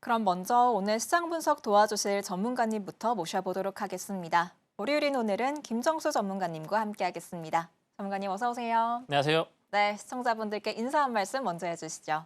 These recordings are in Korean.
그럼 먼저 오늘 시장 분석 도와주실 전문가님부터 모셔보도록 하겠습니다. 월요일인 오늘은 김정수 전문가님과 함께하겠습니다. 전문가님 어서 오세요. 안녕하세요. 네, 시청자분들께 인사 한 말씀 먼저 해주시죠.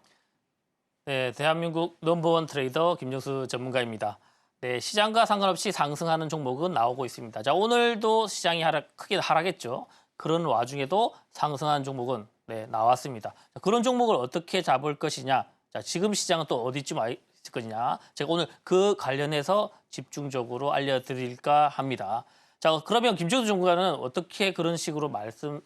네, 대한민국 넘버원 트레이더 김정수 전문가입니다. 네, 시장과 상관없이 상승하는 종목은 나오고 있습니다. 자, 오늘도 시장이 크게 하락했죠. 그런 와중에도 상승한 종목은 나왔습니다. 자, 그런 종목을 어떻게 잡을 것이냐? 자, 지금 시장은 또 어디쯤 와 있을 거냐? 제가 오늘 그 관련해서 집중적으로 알려드릴까 합니다. 자, 그러면 김정수 전문가는 어떻게 그런 식으로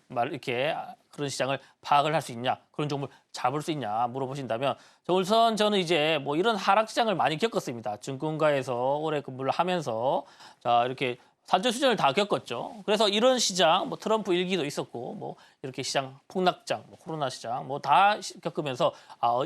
이렇게 그런 시장을 파악을 할 수 있냐, 그런 종목을 잡을 수 있냐 물어보신다면, 우선 저는 이제 뭐 이런 하락 시장을 많이 겪었습니다. 증권가에서 오래 근무를 하면서 자 이렇게 산전수전을 다 겪었죠. 그래서 이런 시장, 뭐 트럼프 일기도 있었고, 뭐 이렇게 시장 폭락장, 뭐 코로나 시장, 뭐 다 겪으면서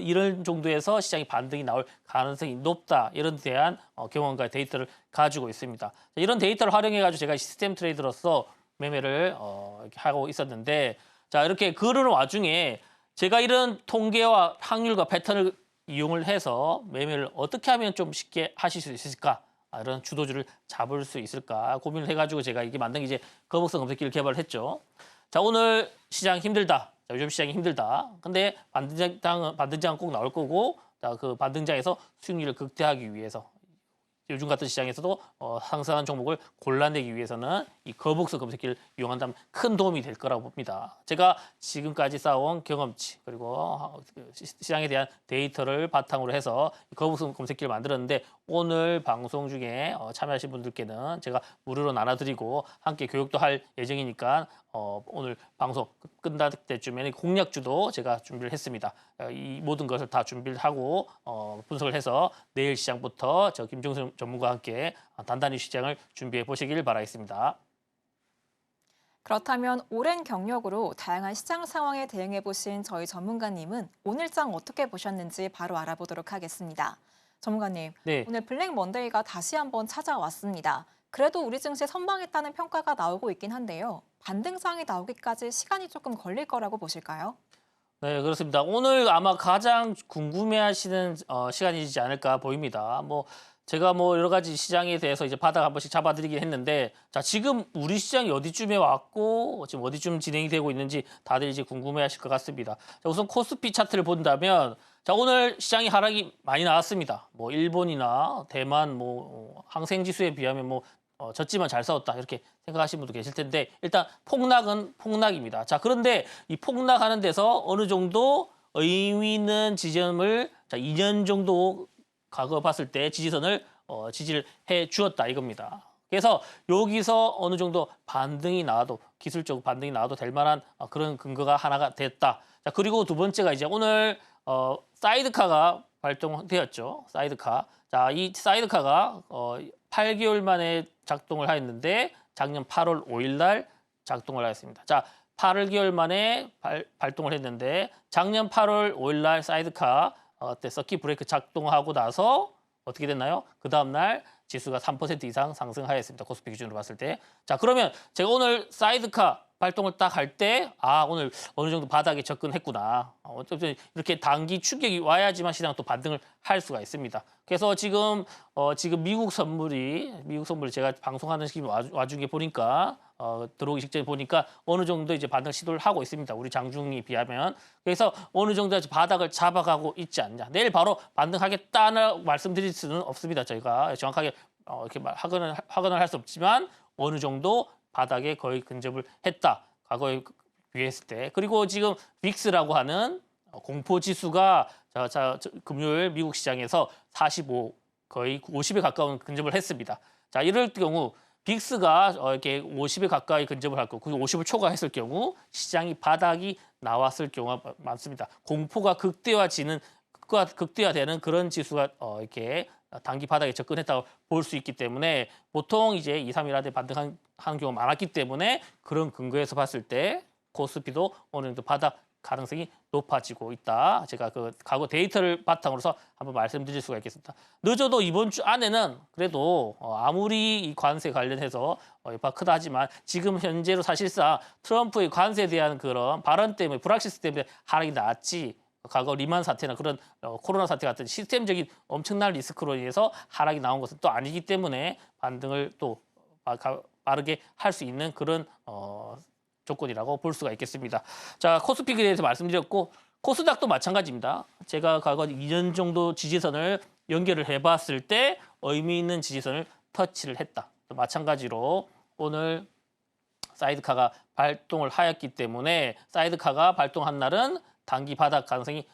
이런 정도에서 시장이 반등이 나올 가능성이 높다, 이런 대한 경험과 데이터를 가지고 있습니다. 이런 데이터를 활용해가지고 제가 시스템 트레이더로서 매매를 이렇게 하고 있었는데, 자 이렇게 그러는 와중에 제가 이런 통계와 확률과 패턴을 이용을 해서 매매를 어떻게 하면 좀 쉽게 하실 수 있을까? 이런 주도주를 잡을 수 있을까 고민을 해가지고 제가 이게 만든 게 이제 거북선 검색기를 개발을 했죠. 자, 오늘 시장 힘들다. 자, 요즘 시장이 힘들다. 근데 반등장은 꼭 나올 거고, 자, 그 반등장에서 수익률을 극대화하기 위해서 요즘 같은 시장에서도 상승한 종목을 골라내기 위해서는 이 거북선 검색기를 이용한다면 큰 도움이 될 거라고 봅니다. 제가 지금까지 쌓아온 경험치, 그리고 시장에 대한 데이터를 바탕으로 해서 거북선 검색기를 만들었는데, 오늘 방송 중에 참여하신 분들께는 제가 무료로 나눠드리고 함께 교육도 할 예정이니까 오늘 방송 끝날 때쯤에는 공략주도 제가 준비를 했습니다. 이 모든 것을 다 준비를 하고 분석을 해서 내일 시장부터 저 김종수 전문가와 함께 단단히 시장을 준비해 보시길 바라겠습니다. 그렇다면 오랜 경력으로 다양한 시장 상황에 대응해 보신 저희 전문가님은 오늘장 어떻게 보셨는지 바로 알아보도록 하겠습니다. 전문가님, 네. 오늘 블랙 먼데이가 다시 한번 찾아왔습니다. 그래도 우리 증시 선방했다는 평가가 나오고 있긴 한데요. 반등상이 나오기까지 시간이 조금 걸릴 거라고 보실까요? 네, 그렇습니다. 오늘 아마 가장 궁금해하시는 시간이지 않을까 보입니다. 뭐 제가 뭐 여러 가지 시장에 대해서 이제 바닥 한 번씩 잡아드리긴 했는데, 자 지금 우리 시장이 어디쯤에 왔고 지금 어디쯤 진행이 되고 있는지 다들 이제 궁금해하실 것 같습니다. 자, 우선 코스피 차트를 본다면, 자 오늘 시장이 하락이 많이 나왔습니다. 뭐 일본이나 대만, 뭐 항생 지수에 비하면 뭐 졌지만 잘 싸웠다, 이렇게 생각하시는 분도 계실 텐데, 일단 폭락은 폭락입니다. 자, 그런데 이 폭락하는 데서 어느 정도 의미 있는 지점을, 자 2년 정도 과거 봤을 때 지지선을 지지를 해 주었다 이겁니다. 그래서 여기서 어느 정도 반등이 나와도, 기술적 반등이 나와도 될 만한 그런 근거가 하나가 됐다. 자, 그리고 두 번째가 이제 오늘 사이드카가 발동되었죠. 사이드카. 자, 이 사이드카가 8개월 만에 작동을 하였는데 작년 8월 5일 날 작동을 하였습니다. 자, 8개월 만에 발동을 했는데 작년 8월 5일 날 사이드카 때 서킷 브레이크 작동하고 나서 어떻게 됐나요? 그 다음 날 지수가 3% 이상 상승하였습니다. 코스피 기준으로 봤을 때. 자, 그러면 제가 오늘 사이드카 발동을 딱 할 때, 오늘 어느 정도 바닥에 접근했구나. 어쨌든 이렇게 단기 충격이 와야지만 시장은 또 반등을 할 수가 있습니다. 그래서 지금 미국 선물이 제가 방송하는 시기 와중에 보니까 들어오기 직전에 보니까 어느 정도 이제 반등 시도를 하고 있습니다. 우리 장중에 비하면. 그래서 어느 정도 바닥을 잡아가고 있지 않냐. 내일 바로 반등하겠다는 말씀드릴 수는 없습니다. 저희가 정확하게 이렇게 확언을 할 수 없지만 어느 정도 바닥에 거의 근접을 했다, 과거에 비했을 때. 그리고 지금 빅스라고 하는 공포 지수가 금요일 미국 시장에서 45, 거의 50에 가까운 근접을 했습니다. 자, 이럴 경우 빅스가 이렇게 50에 가까이 근접을 할 거고 50을 초과했을 경우 시장이 바닥이 나왔을 경우가 많습니다. 공포가 극대화되는 그런 지수가 이렇게 단기 바닥에 접근했다고 볼 수 있기 때문에, 보통 이제 2, 3일 안에 반등하는 경우가 많았기 때문에 그런 근거에서 봤을 때 코스피도 어느 정도 바닥 가능성이 높아지고 있다. 제가 그 과거 데이터를 바탕으로서 한번 말씀드릴 수가 있겠습니다. 늦어도 이번 주 안에는 그래도 아무리 이 관세 관련해서 여파가 크다 하지만 지금 현재로 사실상 트럼프의 관세에 대한 그런 발언 때문에, 불확실성 때문에 하락이 나왔지, 과거 리만 사태나 그런 코로나 사태 같은 시스템적인 엄청난 리스크로 인해서 하락이 나온 것은 또 아니기 때문에 반등을 또 빠르게 할 수 있는 그런 조건이라고 볼 수가 있겠습니다. 자, 코스피에 대해서 말씀드렸고 코스닥도 마찬가지입니다. 제가 과거 2년 정도 지지선을 연결을 해봤을 때 의미 있는 지지선을 터치를 했다. 마찬가지로 오늘 사이드카가 발동을 하였기 때문에 사이드카가 발동한 날은 단기 바닥 가능성이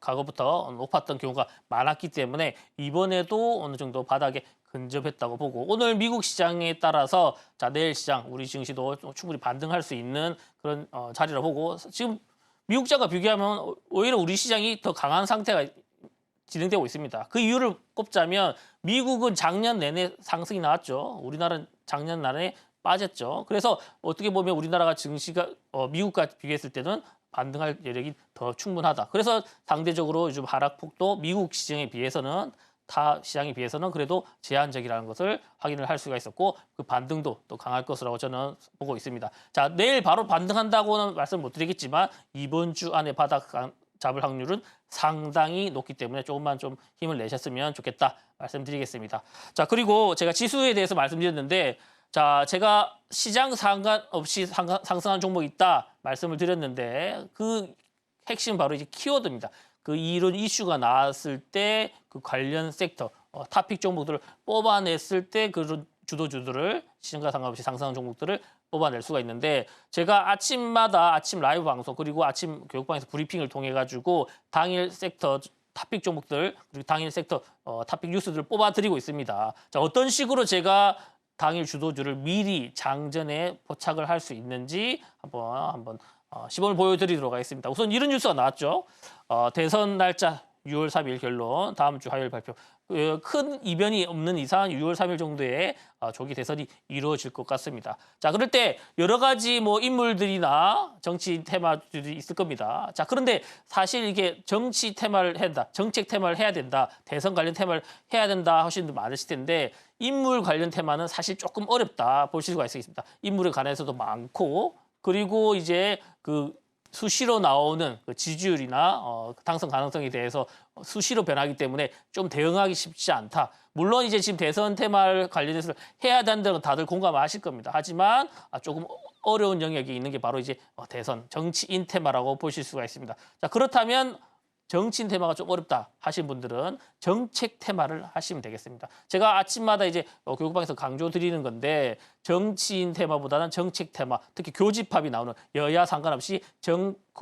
과거부터 높았던 경우가 많았기 때문에 이번에도 어느 정도 바닥에 근접했다고 보고 오늘 미국 시장에 따라서 자 내일 시장 우리 증시도 충분히 반등할 수 있는 그런 자리라 보고 지금 미국 시장과 비교하면 오히려 우리 시장이 더 강한 상태가 진행되고 있습니다. 그 이유를 꼽자면 미국은 작년 내내 상승이 나왔죠. 우리나라는 작년 내내 빠졌죠. 그래서 어떻게 보면 우리나라가 증시가 미국과 비교했을 때는 반등할 여력이 더 충분하다. 그래서 상대적으로 요즘 하락폭도 미국 시장에 비해서는 타 시장에 비해서는 그래도 제한적이라는 것을 확인을 할 수가 있었고 그 반등도 또 강할 것이라고 저는 보고 있습니다. 자, 내일 바로 반등한다고는 말씀 못 드리겠지만 이번 주 안에 바닥 잡을 확률은 상당히 높기 때문에 조금만 좀 힘을 내셨으면 좋겠다 말씀드리겠습니다. 자, 그리고 제가 지수에 대해서 말씀드렸는데 자, 제가 시장 상관없이 상승한 종목이 있다 말씀을 드렸는데 그 핵심 바로 이제 키워드입니다. 그 이런 이슈가 나왔을 때 그 관련 섹터, 타픽 종목들을 뽑아냈을 때 그런 주도주들을 시장과 상관없이 상승한 종목들을 뽑아낼 수가 있는데 제가 아침마다 아침 라이브 방송 그리고 아침 교육방에서 브리핑을 통해 가지고 당일 섹터 타픽 종목들 그리고 당일 섹터 타픽 뉴스들을 뽑아드리고 있습니다. 자, 어떤 식으로 제가 당일 주도주를 미리 장전에 포착을 할 수 있는지 한번 시범을 보여드리도록 하겠습니다. 우선 이런 뉴스가 나왔죠. 대선 날짜 6월 3일 결론, 다음 주 화요일 발표. 큰 이변이 없는 이상 6월 3일 정도에 조기 대선이 이루어질 것 같습니다. 자, 그럴 때 여러 가지 뭐 인물들이나 정치 테마들이 있을 겁니다. 자, 그런데 사실 이게 정치 테마를 해야 된다, 정책 테마를 해야 된다, 대선 관련 테마를 해야 된다 하시는 분들 많으실 텐데 인물 관련 테마는 사실 조금 어렵다 보실 수가 있습니다. 인물에 관해서도 많고 그리고 이제 그 수시로 나오는 그 지지율이나 당선 가능성에 대해서 수시로 변하기 때문에 좀 대응하기 쉽지 않다. 물론 이제 지금 대선 테마를 관련해서 해야 된다는 다들 공감하실 겁니다. 하지만 조금 어려운 영역이 있는 게 바로 이제 대선 정치인 테마라고 보실 수가 있습니다. 자, 그렇다면 정치인 테마가 좀 어렵다 하신 분들은 정책 테마를 하시면 되겠습니다. 제가 아침마다 이제 교육방에서 강조 드리는 건데 정치인 테마보다는 정책 테마, 특히 교집합이 나오는 여야 상관없이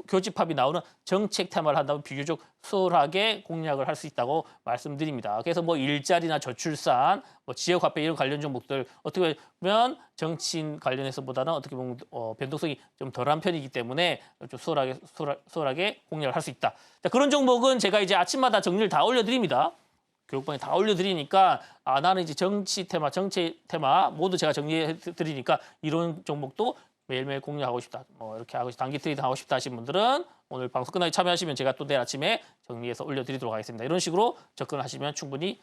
교집합이 나오는 정책 테마를 한다면 비교적 수월하게 공략을 할 수 있다고 말씀드립니다. 그래서 뭐 일자리나 저출산, 뭐 지역 화폐 이런 관련 종목들 어떻게 보면 정치인 관련해서보다는 어떻게 보면 변동성이 좀 덜한 편이기 때문에 좀 수월하게 공략을 할 수 있다. 자, 그런 종목은 제가 이제 아침마다 정리를 다 올려드립니다. 교육방에 다 올려드리니까 나는 이제 정치 테마, 정책 테마 모두 제가 정리해드리니까 이런 종목도 매일매일 공략하고 싶다. 뭐 이렇게 하고 단기 트레이드 하고 싶다 하신 분들은 오늘 방송 끝나기 참여하시면 제가 또 내일 아침에 정리해서 올려드리도록 하겠습니다. 이런 식으로 접근하시면 충분히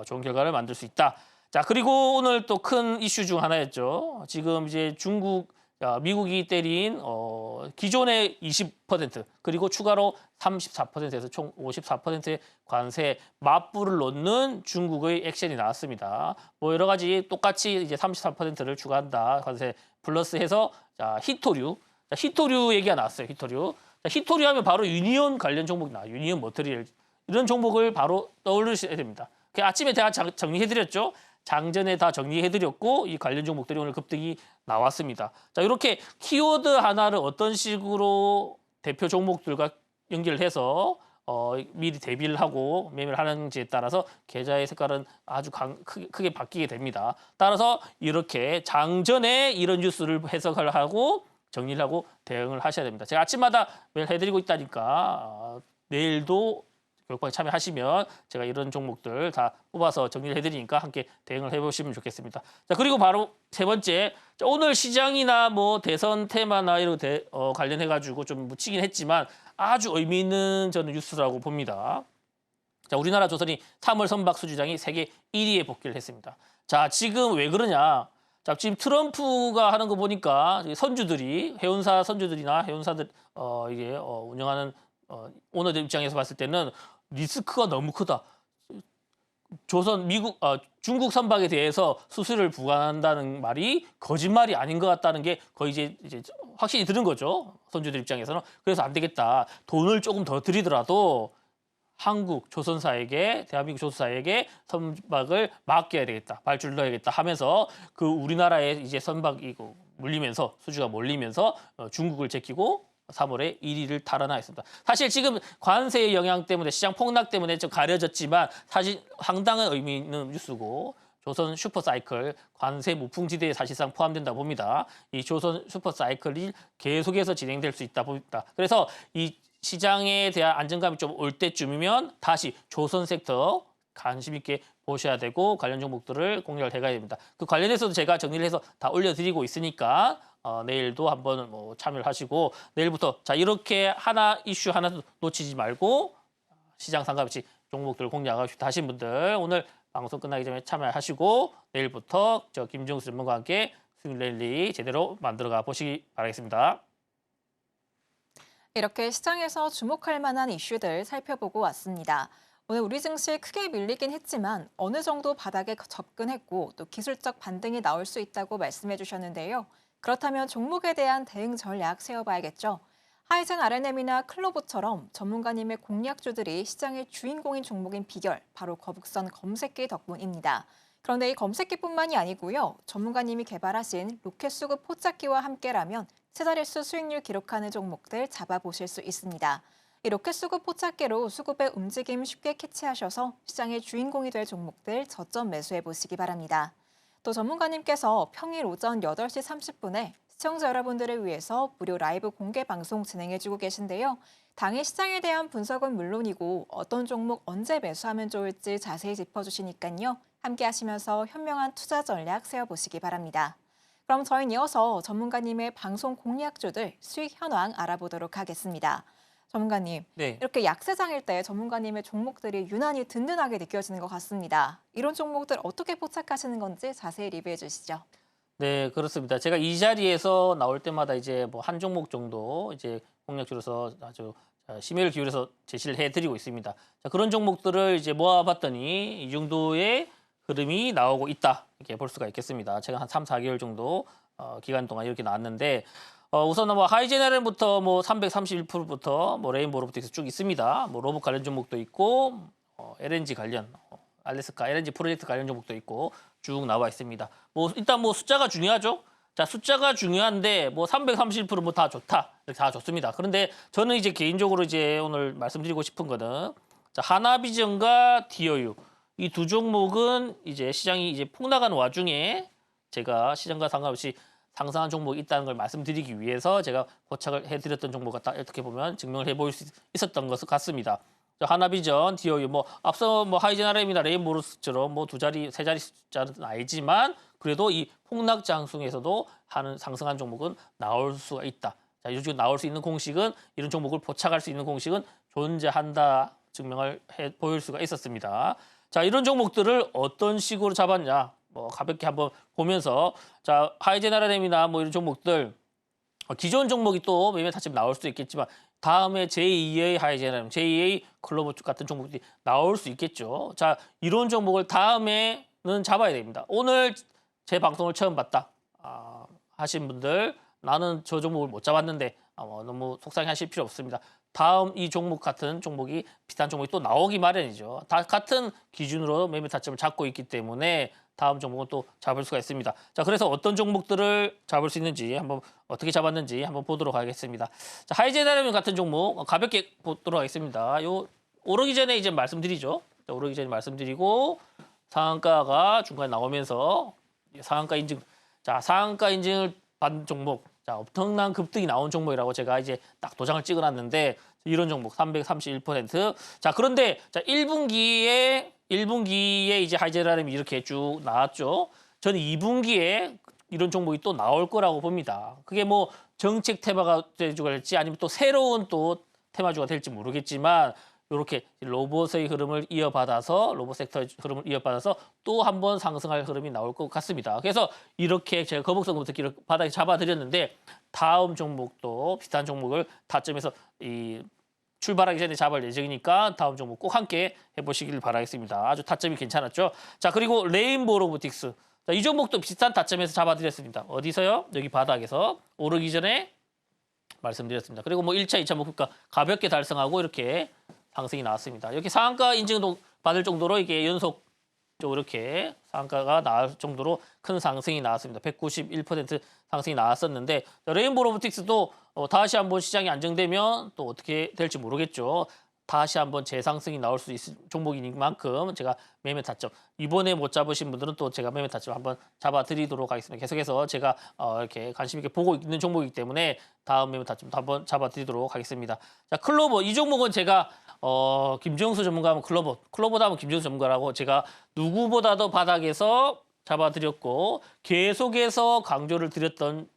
좋은 결과를 만들 수 있다. 자, 그리고 오늘 또 큰 이슈 중 하나였죠. 지금 이제 미국이 때린 기존의 20% 그리고 추가로 34%에서 총 54%의 관세 맞불을 놓는 중국의 액션이 나왔습니다. 뭐 여러 가지 똑같이 이제 34%를 추가한다 관세 플러스해서 자, 히토류 얘기가 나왔어요. 히토류 하면 바로 유니온 관련 종목이 나와요. 유니온 머터리얼 이런 종목을 바로 떠올리셔야 됩니다. 아침에 제가 정리해드렸죠. 장전에 다 정리해드렸고 이 관련 종목들이 오늘 급등이 나왔습니다. 자, 이렇게 키워드 하나를 어떤 식으로 대표 종목들과 연결해서 미리 대비를 하고 매매를 하는지에 따라서 계좌의 색깔은 아주 크게 바뀌게 됩니다. 따라서 이렇게 장전에 이런 뉴스를 해석을 하고 정리를 하고 대응을 하셔야 됩니다. 제가 아침마다 매일 해드리고 있다니까 내일도 교육방에 참여하시면 제가 이런 종목들 다 뽑아서 정리를 해드리니까 함께 대응을 해보시면 좋겠습니다. 자, 그리고 바로 세 번째, 오늘 시장이나 뭐 대선 테마나 이런 관련해가지고 좀 묻히긴 했지만 아주 의미 있는 저는 뉴스라고 봅니다. 자, 우리나라 조선이 3월 선박 수주장이 세계 1위에 복귀를 했습니다. 자, 지금 왜 그러냐? 자, 지금 트럼프가 하는 거 보니까 선주들이 해운사 선주들이나 해운사들 이게 운영하는 오너들 입장에서 봤을 때는 리스크가 너무 크다. 중국 선박에 대해서 수수료를 부과한다는 말이 거짓말이 아닌 것 같다는 게 거의 이제 확신이 드는 거죠. 선주들 입장에서는. 그래서 안 되겠다. 돈을 조금 더 들이더라도 대한민국 조선사에게 선박을 맡겨야 되겠다. 발주를 넣어야겠다 하면서 그 우리나라에 이제 선박이 물리면서 수주가 몰리면서 중국을 제끼고 3월에 1위를 달아나있습니다. 사실 지금 관세의 영향 때문에 시장 폭락 때문에 좀 가려졌지만 사실 상당한 의미 있는 뉴스고 조선 슈퍼사이클 관세 무풍지대에 사실상 포함된다 봅니다. 이 조선 슈퍼사이클이 계속해서 진행될 수 있다 봅니다. 그래서 이 시장에 대한 안정감이 좀 올 때쯤이면 다시 조선 섹터 관심 있게 보셔야 되고 관련 종목들을 공략을 해가야 됩니다. 그 관련해서도 제가 정리를 해서 다 올려드리고 있으니까 내일도 한번 참여를 하시고 내일부터 자 이렇게 이슈 하나 놓치지 말고 시장 상관없이 종목들을 공략하고 싶다 하신 분들 오늘 방송 끝나기 전에 참여하시고 내일부터 저 김종수 전문가와 함께 수익 랠리 제대로 만들어가 보시기 바라겠습니다. 이렇게 시장에서 주목할 만한 이슈들 살펴보고 왔습니다. 오늘 우리 증시 크게 밀리긴 했지만 어느 정도 바닥에 접근했고 또 기술적 반등이 나올 수 있다고 말씀해 주셨는데요. 그렇다면 종목에 대한 대응 전략 세워봐야겠죠. 하이젠 R&M이나 클로버처럼 전문가님의 공략주들이 시장의 주인공인 종목인 비결, 바로 거북선 검색기 덕분입니다. 그런데 이 검색기뿐만이 아니고요. 전문가님이 개발하신 로켓 수급 포착기와 함께라면 세 자릿수 수익률 기록하는 종목들 잡아보실 수 있습니다. 이 로켓 수급 포착기로 수급의 움직임 쉽게 캐치하셔서 시장의 주인공이 될 종목들 저점 매수해 보시기 바랍니다. 또 전문가님께서 평일 오전 8시 30분에 시청자 여러분들을 위해서 무료 라이브 공개 방송 진행해주고 계신데요. 당일 시장에 대한 분석은 물론이고 어떤 종목 언제 매수하면 좋을지 자세히 짚어주시니까요. 함께 하시면서 현명한 투자 전략 세워보시기 바랍니다. 그럼 저희는 이어서 전문가님의 방송 공략주들 수익 현황 알아보도록 하겠습니다. 전문가님, 네. 이렇게 약세장일 때 전문가님의 종목들이 유난히 든든하게 느껴지는 것 같습니다. 이런 종목들 어떻게 포착하시는 건지 자세히 리뷰해 주시죠. 네, 그렇습니다. 제가 이 자리에서 나올 때마다 이제 뭐 한 종목 정도 이제 공략주로서 아주 심혈을 기울여서 제시를 해드리고 있습니다. 자, 그런 종목들을 이제 모아봤더니 이 정도의 흐름이 나오고 있다 이렇게 볼 수가 있겠습니다. 제가 한 3, 4개월 정도 기간 동안 이렇게 나왔는데 우선 뭐 하이제너럴부터 뭐 331%부터 뭐 레인보우로부터 쭉 있습니다. 뭐 로봇 관련 종목도 있고 LNG 관련 알래스카 LNG 프로젝트 관련 종목도 있고 쭉 나와 있습니다. 뭐 일단 뭐 숫자가 중요하죠. 자, 숫자가 중요한데 뭐 331% 뭐 다 좋다. 이렇게 다 좋습니다. 그런데 저는 이제 개인적으로 이제 오늘 말씀드리고 싶은 거는 자, 하나비전과 DOU 이 두 종목은 이제 시장이 이제 폭락하는 와중에 제가 시장과 상관없이 상승한 종목이 있다는 걸 말씀드리기 위해서 제가 포착을 해드렸던 종목 같다. 이렇게 보면 증명을 해보일 수 있었던 것 같습니다. 하나비전, DOU, 뭐 앞서 뭐 하이젠RM이나 레인보르스처럼 뭐 두 자리, 세 자리 숫자는 알지만 그래도 이 폭락 장중에서도 하는 상승한 종목은 나올 수가 있다. 자, 요즘 나올 수 있는 공식은 이런 종목을 포착할 수 있는 공식은 존재한다 증명을 해 보일 수가 있었습니다. 자, 이런 종목들을 어떤 식으로 잡았냐? 뭐 가볍게 한번 보면서 자, 하이젠RM이나 뭐 이런 종목들 기존 종목이 또 매매 타점 나올 수도 있겠지만 다음에 제2의 하이젠RM, 제2의 클로버 같은 종목들이 나올 수 있겠죠. 자, 이런 종목을 다음에는 잡아야 됩니다. 오늘 제 방송을 처음 봤다 하신 분들 나는 저 종목을 못 잡았는데 너무 속상해하실 필요 없습니다. 다음 이 종목 같은 종목이 비슷한 종목이 또 나오기 마련이죠. 다 같은 기준으로 매매 타점을 잡고 있기 때문에 다음 종목은 또 잡을 수가 있습니다. 자, 그래서 어떤 종목들을 잡을 수 있는지 한번 어떻게 잡았는지 한번 보도록 하겠습니다. 자, 하이젠RM 같은 종목 가볍게 보도록 하겠습니다. 요 오르기 전에 이제 말씀드리죠. 자, 오르기 전에 말씀드리고 상한가가 중간에 나오면서 상한가 인증, 자, 상한가 인증을 받은 종목, 자, 엄청난 급등이 나온 종목이라고 제가 이제 딱 도장을 찍어놨는데 이런 종목 331%. 자, 그런데 자 1분기에 이제 하이젠RM이 이렇게 쭉 나왔죠. 저는 2분기에 이런 종목이 또 나올 거라고 봅니다. 그게 뭐 정책 테마가 될지 아니면 또 새로운 또 테마주가 될지 모르겠지만 이렇게 로봇의 흐름을 이어받아서 로봇 섹터의 흐름을 이어받아서 또 한 번 상승할 흐름이 나올 것 같습니다. 그래서 이렇게 제가 거북선부터 바닥에 잡아드렸는데 다음 종목도 비슷한 종목을 타점에서 이 출발하기 전에 잡을 예정이니까 다음 종목 꼭 함께 해보시길 바라겠습니다. 아주 타점이 괜찮았죠. 자, 그리고 레인보우 로보틱스. 자, 이 종목도 비슷한 타점에서 잡아드렸습니다. 어디서요? 여기 바닥에서 오르기 전에 말씀드렸습니다. 그리고 뭐 1차, 2차 목표가 가볍게 달성하고 이렇게 상승이 나왔습니다. 이렇게 상한가 인증도 받을 정도로 이게 연속적으로 이렇게 상한가가 나올 정도로 큰 상승이 나왔습니다. 191% 상승이 나왔었는데 레인보우 로보틱스도 다시 한번 시장이 안정되면 또 어떻게 될지 모르겠죠. 다시 한번 재상승이 나올 수 있을 종목인 만큼 제가 매매 타점 이번에 못 잡으신 분들은 또 제가 매매 타점 한번 잡아드리도록 하겠습니다. 계속해서 제가 이렇게 관심 있게 보고 있는 종목이기 때문에 다음 매매 타점도 한번 잡아드리도록 하겠습니다. 자, 클로버 이 종목은 제가 김정수 전문가하면 클로버다 하면 김정수 전문가라고 제가 누구보다도 바닥에서 잡아드렸고 계속해서 강조를 드렸던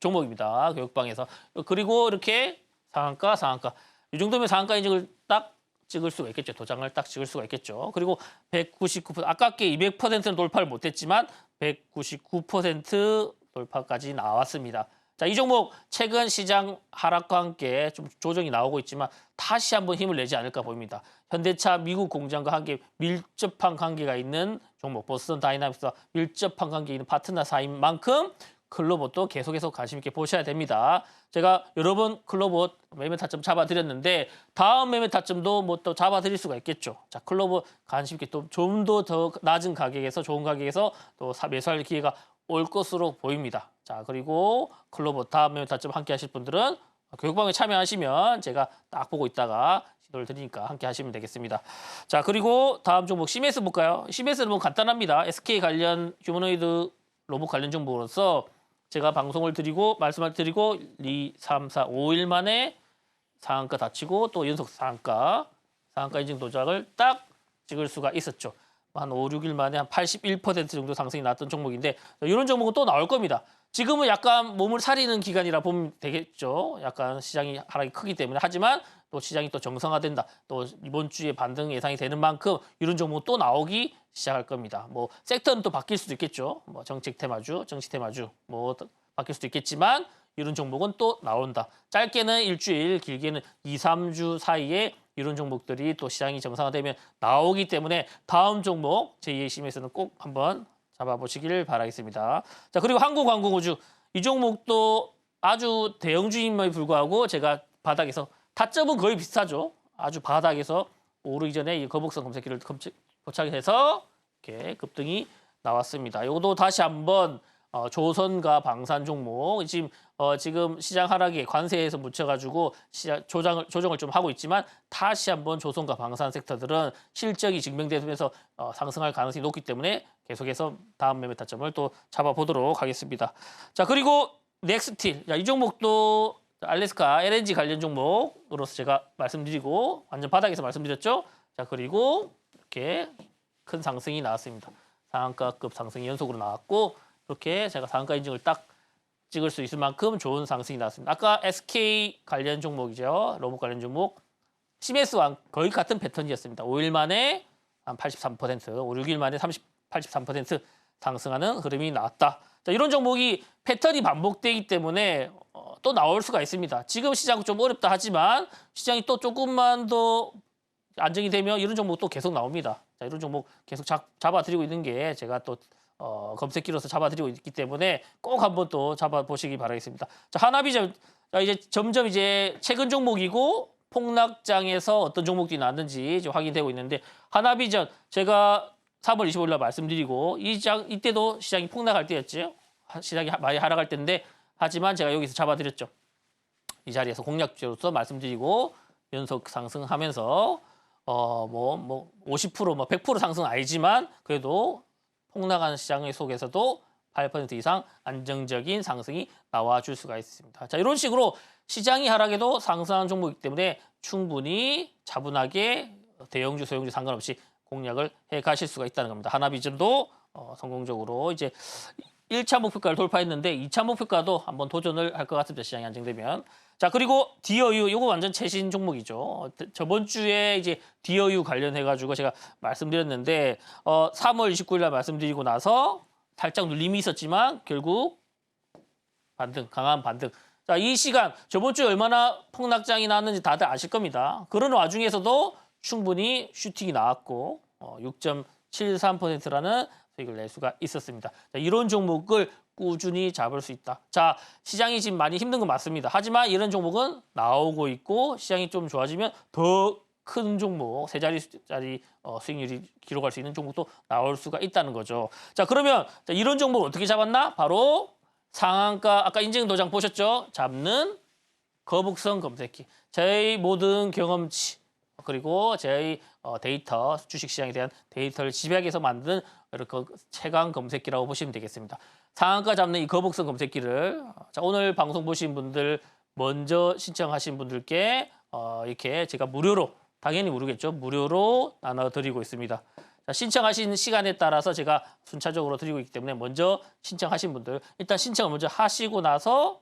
종목입니다. 교육방에서. 그리고 이렇게 상한가 이 정도면 상한가 인증을 딱 찍을 수가 있겠죠. 도장을 딱 찍을 수가 있겠죠. 그리고 199% 아깝게 200%는 돌파를 못했지만 199% 돌파까지 나왔습니다. 자, 이 종목 최근 시장 하락과 함께 좀 조정이 나오고 있지만 다시 한번 힘을 내지 않을까 보입니다. 현대차 미국 공장과 함께 밀접한 관계가 있는 종목 보스턴 다이나믹스와 밀접한 관계가 있는 파트너사인 만큼 클로봇도 계속해서 관심 있게 보셔야 됩니다. 제가 여러 번 클로봇 매매 타점 잡아드렸는데 다음 매매 타점도 뭐 또 잡아드릴 수가 있겠죠. 자, 클로봇 관심 있게 또 좀 더 낮은 가격에서 좋은 가격에서 또 매수할 기회가 올 것으로 보입니다. 자, 그리고 클로봇 다음 매매 타점 함께 하실 분들은 교육방에 참여하시면 제가 딱 보고 있다가 시도를 드리니까 함께 하시면 되겠습니다. 자, 그리고 다음 종목 CMS 볼까요? CMS는 뭐 간단합니다. SK 관련 휴머노이드 로봇 관련 정보로서 제가 방송을 드리고 말씀을 드리고 2, 3, 4, 5일 만에 상한가 다치고 또 연속 상한가 인증 도장을 딱 찍을 수가 있었죠. 한 5, 6일 만에 한 81% 정도 상승이 났던 종목인데 이런 종목은 또 나올 겁니다. 지금은 약간 몸을 사리는 기간이라 보면 되겠죠. 약간 시장이 하락이 크기 때문에. 하지만 또 시장이 또 정상화된다. 또 이번 주에 반등 예상이 되는 만큼 이런 종목은 또 나오기 시작할 겁니다. 뭐 섹터는 또 바뀔 수도 있겠죠. 뭐 정책 테마주 뭐 바뀔 수도 있겠지만 이런 종목은 또 나온다. 짧게는 일주일, 길게는 2, 3주 사이에 이런 종목들이 또 시장이 정상화되면 나오기 때문에 다음 종목 제2의 심에서는 꼭 한번 잡아보시길 바라겠습니다. 자, 그리고 한국항공우주 이 종목도 아주 대형주임에 불구하고 제가 바닥에서 타점은 거의 비슷하죠. 아주 바닥에서 오르기 전에 이 거북선 검색기를 도착해서 이렇게 급등이 나왔습니다. 이것도 다시 한번 조선과 방산 종목 지금 시장 하락에 관세에서 묻혀가지고 조정을 좀 하고 있지만 다시 한번 조선과 방산 섹터들은 실적이 증명되면서 상승할 가능성이 높기 때문에 계속해서 다음 매매 타점을 또 잡아보도록 하겠습니다. 자, 그리고 넥스틸 이 종목도 알래스카 LNG 관련 종목으로서 제가 말씀드리고 완전 바닥에서 말씀드렸죠. 자, 그리고 이렇게 큰 상승이 나왔습니다. 상한가급 상승이 연속으로 나왔고 이렇게 제가 상한가 인증을 딱 찍을 수 있을 만큼 좋은 상승이 나왔습니다. 아까 SK 관련 종목이죠. 로봇 관련 종목. CMS와 거의 같은 패턴이었습니다. 5일 만에 한 83%, 5, 6일 만에 83% 상승하는 흐름이 나왔다. 자, 이런 종목이 패턴이 반복되기 때문에 또 나올 수가 있습니다. 지금 시장 좀 어렵다 하지만 시장이 또 조금만 더 안정이 되면 이런 종목 또 계속 나옵니다. 자, 이런 종목 계속 잡아드리고 있는 게 제가 또 검색기로서 잡아드리고 있기 때문에 꼭 한번 또 잡아보시기 바라겠습니다. 자, 하나비전 이제 점점 이제 최근 종목이고 폭락장에서 어떤 종목들이 나왔는지 지금 확인되고 있는데 하나비전 제가 3월 25일 날 말씀드리고 이때도 시장이 폭락할 때였죠. 시장이 많이 하락할 때인데 하지만 제가 여기서 잡아드렸죠. 이 자리에서 공략주로서 말씀드리고 연속 상승하면서 뭐 50% 뭐 100% 상승은 아니지만 그래도 폭락하는 시장 속에서도 8% 이상 안정적인 상승이 나와줄 수가 있습니다. 자, 이런 식으로 시장이 하락해도 상승하는 종목이기 때문에 충분히 차분하게 대형주, 소형주 상관없이 공략을 해 가실 수가 있다는 겁니다. 하나비전도 성공적으로 이제 1차 목표가를 돌파했는데 2차 목표가도 한번 도전을 할 것 같습니다. 시장이 안정되면. 자, 그리고 디어유 이거 완전 최신 종목이죠. 저번 주에 이제 디어유 관련해 가지고 제가 말씀드렸는데 3월 29일 날 말씀드리고 나서 살짝 눌림이 있었지만 결국 반등, 강한 반등. 자, 이 시간 저번 주에 얼마나 폭락장이 나왔는지 다들 아실 겁니다. 그런 와중에서도 충분히 슈팅이 나왔고 6.73%라는 수익을 낼 수가 있었습니다. 자, 이런 종목을 꾸준히 잡을 수 있다. 자, 시장이 지금 많이 힘든 건 맞습니다. 하지만 이런 종목은 나오고 있고 시장이 좀 좋아지면 더 큰 종목, 세 자리짜리 수익률이 기록할 수 있는 종목도 나올 수가 있다는 거죠. 자, 그러면 이런 종목을 어떻게 잡았나? 바로 상한가, 아까 인증 도장 보셨죠? 잡는 거북선 검색기. 저희 모든 경험치 그리고 저희 데이터, 주식시장에 대한 데이터를 집약해서 만든 이렇게 최강 검색기라고 보시면 되겠습니다. 상한가 잡는 이 거북선 검색기를 자, 오늘 방송 보신 분들 먼저 신청하신 분들께 이렇게 제가 무료로 당연히 무료겠죠. 무료로 나눠드리고 있습니다. 자, 신청하신 시간에 따라서 제가 순차적으로 드리고 있기 때문에 먼저 신청하신 분들 일단 신청을 먼저 하시고 나서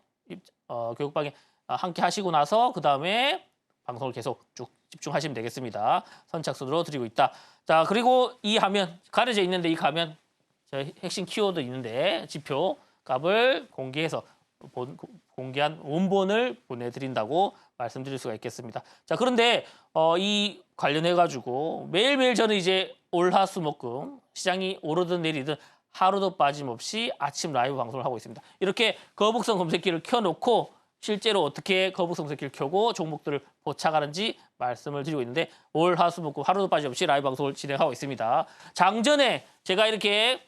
교육방에 함께 하시고 나서 그다음에 방송을 계속 쭉 집중하시면 되겠습니다. 선착순으로 드리고 있다. 자, 그리고 이 화면 가려져 있는데 이 화면 저희 핵심 키워드 있는데 지표 값을 공개해서 공개한 원본을 보내드린다고 말씀드릴 수가 있겠습니다. 자, 그런데 이 관련해 가지고 매일매일 저는 이제 올화수목금 시장이 오르든 내리든 하루도 빠짐없이 아침 라이브 방송을 하고 있습니다. 이렇게 거북선 검색기를 켜놓고 실제로 어떻게 거북선 검색기를 켜고 종목들을 포착하는지 말씀을 드리고 있는데 올화수목금 하루도 빠짐없이 라이브 방송을 진행하고 있습니다. 장전에 제가 이렇게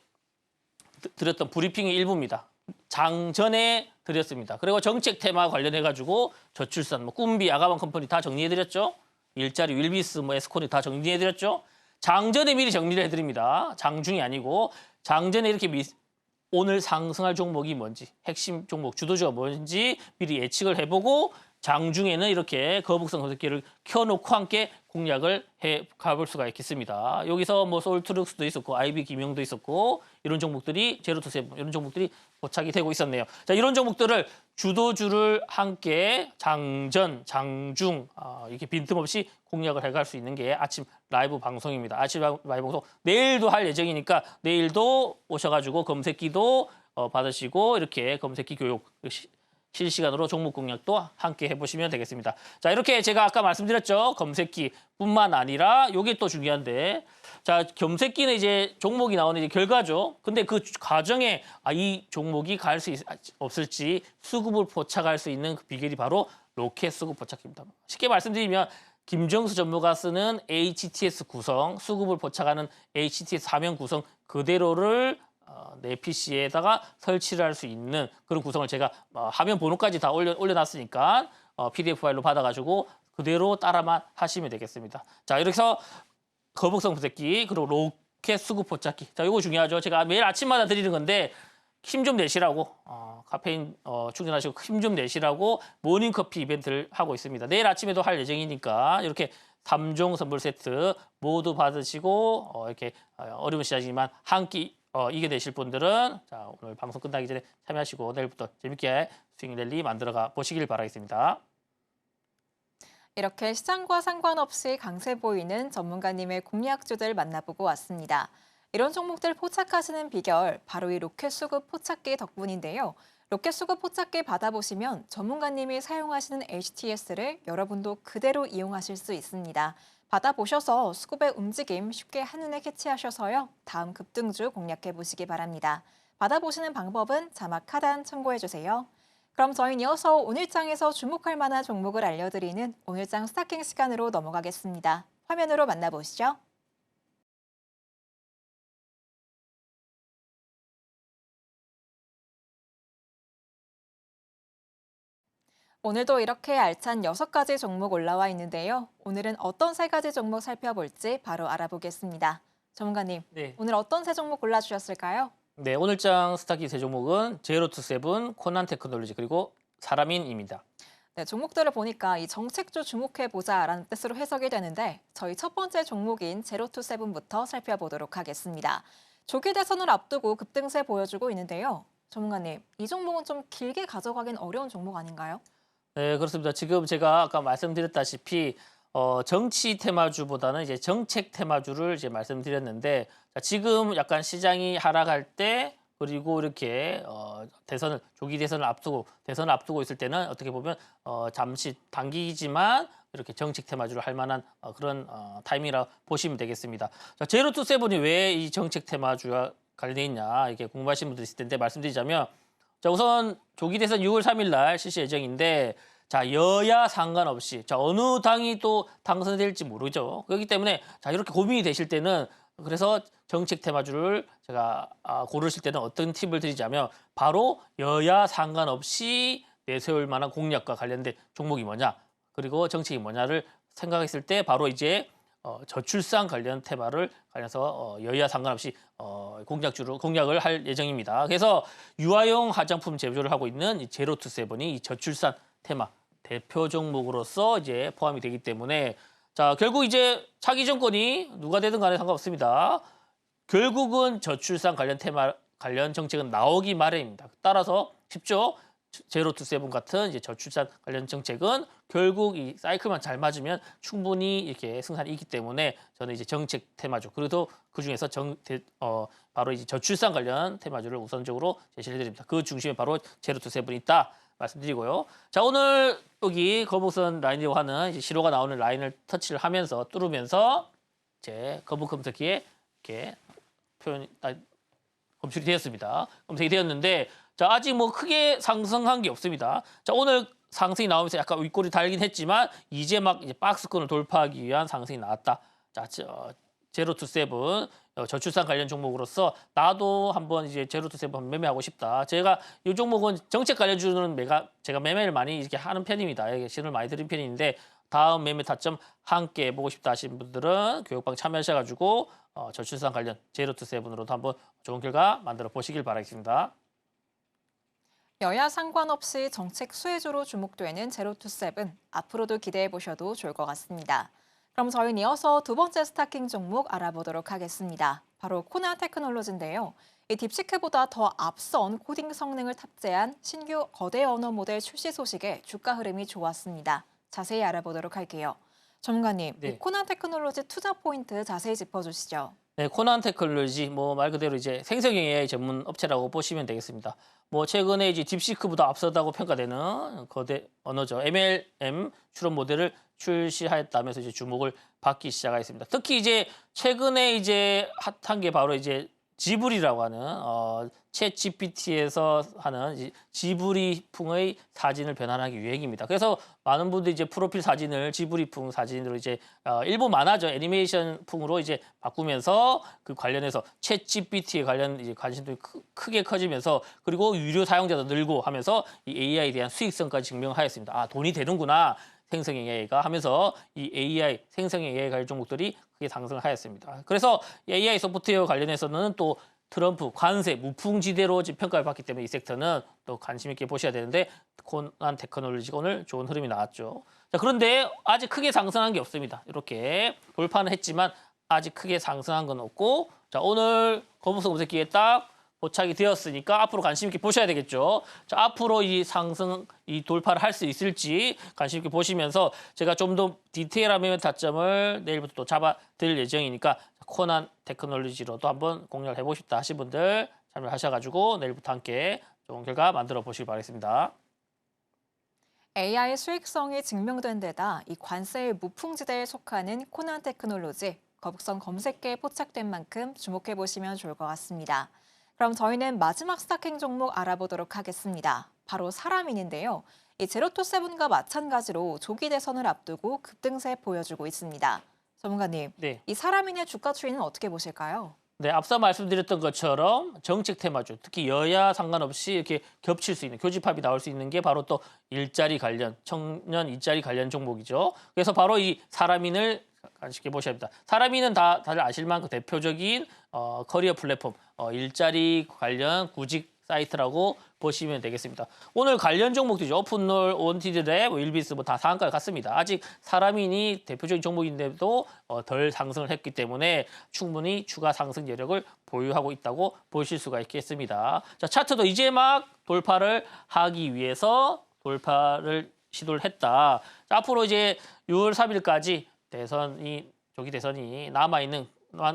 드렸던 브리핑의 일부입니다. 장전에 드렸습니다. 그리고 정책 테마 관련해 가지고 저출산, 꿈비, 아가방 컴퍼니 다 정리해 드렸죠. 일자리, 윌비스, 에스코니 다 정리해 드렸죠. 장전에 미리 정리를 해 드립니다. 장중이 아니고 장전에 이렇게 오늘 상승할 종목이 뭔지, 핵심 종목, 주도주가 뭔지 미리 예측을 해보고 장중에는 이렇게 거북선 검색기를 켜놓고 함께 공략을 해 가볼 수가 있겠습니다. 여기서 소울트룩스도 있었고, 아이비 김용도 있었고, 이런 종목들이 제로투세븐 이런 종목들이 포착이 되고 있었네요. 자, 이런 종목들을 주도주를 함께 장전, 장중 이렇게 빈틈없이 공략을 해갈 수 있는 게 아침 라이브 방송입니다. 아침 라이브 방송 내일도 할 예정이니까 내일도 오셔가지고 검색기도 받으시고 이렇게 검색기 교육 실시간으로 종목 공략도 함께 해보시면 되겠습니다. 자, 이렇게 제가 아까 말씀드렸죠. 검색기뿐만 아니라 이게 또 중요한데, 자, 검색기는 이제 종목이 나오는 이제 결과죠. 근데 그 과정에 이 종목이 갈 수 없을지 수급을 포착할 수 있는 그 비결이 바로 로켓 수급 포착기입니다. 쉽게 말씀드리면 김정수 전무가 쓰는 HTS 구성, 수급을 포착하는 HTS 화면 구성 그대로를 내 PC에다가 설치를 할 수 있는 그런 구성을 제가 화면 번호까지 다 올려놨으니까 PDF 파일로 받아가지고 그대로 따라만 하시면 되겠습니다. 자, 이렇게 해서 거북선 검색기 그리고 로켓 수급 포착기. 자, 이거 중요하죠. 제가 매일 아침마다 드리는 건데 힘 좀 내시라고 카페인 충전하시고 힘 좀 내시라고 모닝커피 이벤트를 하고 있습니다. 내일 아침에도 할 예정이니까 이렇게 3종 선물 세트 모두 받으시고 이렇게 어려운 시장이지만 한 끼 이겨내실 분들은 자, 오늘 방송 끝나기 전에 참여하시고 내일부터 재밌게 스윙 랠리 만들어가 보시길 바라겠습니다. 이렇게 시장과 상관없이 강세 보이는 전문가님의 공략주들 만나보고 왔습니다. 이런 종목들 포착하시는 비결, 바로 이 로켓 수급 포착기 덕분인데요. 로켓 수급 포착기 받아보시면 전문가님이 사용하시는 HTS를 여러분도 그대로 이용하실 수 있습니다. 받아보셔서 수급의 움직임 쉽게 한눈에 캐치하셔서요. 다음 급등주 공략해 보시기 바랍니다. 받아보시는 방법은 자막 하단 참고해 주세요. 그럼 저희는 이어서 오늘장에서 주목할 만한 종목을 알려드리는 오늘장 스타킹 시간으로 넘어가겠습니다. 화면으로 만나보시죠. 오늘도 이렇게 알찬 6가지 종목 올라와 있는데요. 오늘은 어떤 3가지 종목 살펴볼지 바로 알아보겠습니다. 전문가님, 네. 오늘 어떤 세 종목 골라주셨을까요? 네, 오늘장 스타킹 세 종목은 제로투세븐, 코난테크놀로지 그리고 사람인입니다. 네, 종목들을 보니까 이 정책주 주목해보자라는 뜻으로 해석이 되는데 저희 첫 번째 종목인 제로투세븐부터 살펴보도록 하겠습니다. 조기 대선을 앞두고 급등세 보여주고 있는데요. 전문가님, 이 종목은 좀 길게 가져가긴 어려운 종목 아닌가요? 네, 그렇습니다. 지금 제가 아까 말씀드렸다시피 정치 테마주보다는 이제 정책 테마주를 이제 말씀드렸는데 자, 지금 약간 시장이 하락할 때 그리고 이렇게 조기 대선을 앞두고 있을 때는 어떻게 보면 잠시 단기이지만 이렇게 정책 테마주를 할 만한 그런 타이밍이라고 보시면 되겠습니다. 자, 제로 투 세븐이 왜 이 정책 테마주와 관련돼 있냐 이렇게 궁금하신 분들 있을 텐데 말씀드리자면 자, 우선 조기 대선 6월 3일 날 실시 예정인데 자, 여야 상관없이 자, 어느 당이 또 당선될지 모르죠. 그렇기 때문에 자, 이렇게 고민이 되실 때는 그래서 정책 테마주를 제가 고르실 때는 어떤 팁을 드리자면 바로 여야 상관없이 내세울 만한 공약과 관련된 종목이 뭐냐 그리고 정책이 뭐냐를 생각했을 때 바로 이제 저출산 관련 테마를 관련해서 여야 상관없이 공약을 할 예정입니다. 그래서 유아용 화장품 제조를 하고 있는 이 제로 투 세븐이 이 저출산 테마 대표 종목으로서 이제 포함이 되기 때문에 자, 결국 이제 차기 정권이 누가 되든 간에 상관없습니다. 결국은 저출산 관련 테마 관련 정책은 나오기 마련입니다. 따라서 쉽죠? 제로 투 세븐 같은 이제 저출산 관련 정책은 결국 이 사이클만 잘 맞으면 충분히 이렇게 승산이 있기 때문에 저는 이제 정책 테마주 그래도 그 중에서 바로 이제 저출산 관련 테마주를 우선적으로 제시해 드립니다. 그 중심에 바로 제로 투 세븐이 있다 말씀드리고요. 자, 오늘 여기 거북선 라인이라고 하는 이제 시로가 나오는 라인을 터치를 하면서 뚫으면서 이제 거북 검색기에 이렇게 검출이 되었습니다. 검색이 되었는데 자, 아직 뭐 크게 상승한 게 없습니다. 자, 오늘 상승이 나오면서 약간 윗골이 달긴 했지만 이제 막 이제 박스권을 돌파하기 위한 상승이 나왔다. 자, 제로 투 세븐 저출산 관련 종목으로서 나도 한번 이제 제로 투 세븐 매매하고 싶다. 제가 이 종목은 정책 관련주는 제가 매매를 많이 이렇게 하는 편입니다. 이게 신을 많이 드린 편인데 다음 매매 타점 함께 해보고 싶다 하시는 분들은 교육방 참여하셔가지고 저출산 관련 제로 투 세븐으로도 한번 좋은 결과 만들어 보시길 바라겠습니다. 여야 상관없이 정책 수혜주로 주목되는 제로투세븐, 앞으로도 기대해 보셔도 좋을 것 같습니다. 그럼 저희는 이어서 두 번째 스타킹 종목 알아보도록 하겠습니다. 바로 코나 테크놀로지인데요. 이 딥시크보다 더 앞선 코딩 성능을 탑재한 신규 거대 언어 모델 출시 소식에 주가 흐름이 좋았습니다. 자세히 알아보도록 할게요. 전문가님, 네. 이 코나 테크놀로지 투자 포인트 자세히 짚어주시죠. 네, 코난 테크놀로지 뭐 말 그대로 이제 생성형 AI 전문 업체라고 보시면 되겠습니다. 뭐 최근에 이제 딥시크보다 앞서다고 평가되는 거대 언어죠. MLM 추론 모델을 출시하였다면서 이제 주목을 받기 시작했습니다. 특히 이제 최근에 이제 핫한 게 바로 이제 지브리라고 하는 챗 GPT에서 하는 지브리풍의 사진을 변환하기 유행입니다. 그래서 많은 분들이 이제 프로필 사진을 지브리풍 사진으로 이제 일본 만화죠 애니메이션풍으로 이제 바꾸면서 그 관련해서 챗 GPT에 관련 이제 관심도 크게 커지면서 그리고 유료 사용자도 늘고 하면서 이 AI에 대한 수익성까지 증명하였습니다. 아, 돈이 되는구나. 생성형 AI가 하면서 이 AI 생성형 AI 관련 종목들이 크게 상승하였습니다. 그래서 AI 소프트웨어 관련해서는 또 트럼프 관세 무풍지대로 지금 평가를 받기 때문에 이 섹터는 또 관심 있게 보셔야 되는데 코난 테크놀로지가 오늘 좋은 흐름이 나왔죠. 자, 그런데 아직 크게 상승한 게 없습니다. 이렇게 돌파는 했지만 아직 크게 상승한 건 없고 자, 오늘 거북선 검색기에 딱 포착이 되었으니까 앞으로 관심 있게 보셔야 되겠죠. 자, 앞으로 이 상승, 이 돌파를 할 수 있을지 관심 있게 보시면서 제가 좀 더 디테일한 매매 타점을 내일부터 또 잡아드릴 예정이니까 코난 테크놀로지로도 한번 공략을 해보고 싶다 하신 분들 참여하셔가지고 내일부터 함께 좋은 결과 만들어 보시기 바라겠습니다. AI 수익성이 증명된 데다 이 관세의 무풍지대에 속하는 코난 테크놀로지, 거북선 검색계에 포착된 만큼 주목해 보시면 좋을 것 같습니다. 그럼 저희는 마지막 스타킹 종목 알아보도록 하겠습니다. 바로 사람인인데요. 이 제로투세븐과 마찬가지로 조기 대선을 앞두고 급등세 보여주고 있습니다. 전문가님, 네. 이 사람인의 주가 추이는 어떻게 보실까요? 네, 앞서 말씀드렸던 것처럼 정책 테마주, 특히 여야 상관없이 이렇게 겹칠 수 있는, 교집합이 나올 수 있는 게 바로 또 일자리 관련, 청년 일자리 관련 종목이죠. 그래서 바로 이 사람인을 간직해 보셔야 합니다. 사람인은 다들 아실 만큼 대표적인 커리어 플랫폼, 일자리 관련 구직 사이트라고 보시면 되겠습니다. 오늘 관련 종목들이죠. 오픈롤, 온티드랩, 윌비스 뭐 다 상한가를 갔습니다. 아직 사람인이 대표적인 종목인데도 덜 상승을 했기 때문에 충분히 추가 상승 여력을 보유하고 있다고 보실 수가 있겠습니다. 자, 차트도 이제 막 돌파를 하기 위해서 돌파를 시도를 했다. 자, 앞으로 이제 6월 3일까지 조기 대선이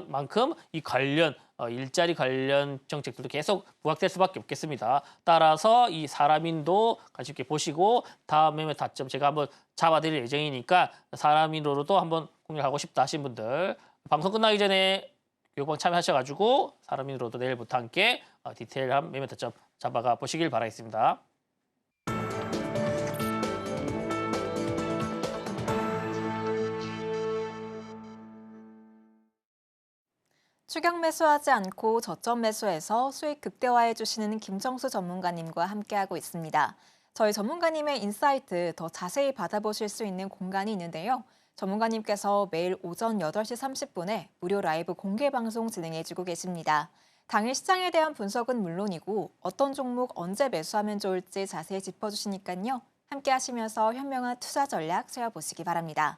만큼 이 관련 일자리 관련 정책들도 계속 부각될 수밖에 없겠습니다. 따라서 이 사람인도 관심 있게 보시고 다음 매매 타점 제가 한번 잡아드릴 예정이니까 사람인으로도 한번 공략하고 싶다 하신 분들 방송 끝나기 전에 교육방 참여하셔가지고 사람인으로도 내일부터 함께 디테일한 매매 타점 잡아가 보시길 바라겠습니다. 추격 매수하지 않고 저점 매수해서 수익 극대화해 주시는 김정수 전문가님과 함께하고 있습니다. 저희 전문가님의 인사이트 더 자세히 받아보실 수 있는 공간이 있는데요. 전문가님께서 매일 오전 8시 30분에 무료 라이브 공개 방송 진행해주고 계십니다. 당일 시장에 대한 분석은 물론이고 어떤 종목 언제 매수하면 좋을지 자세히 짚어주시니까요. 함께 하시면서 현명한 투자 전략 세워보시기 바랍니다.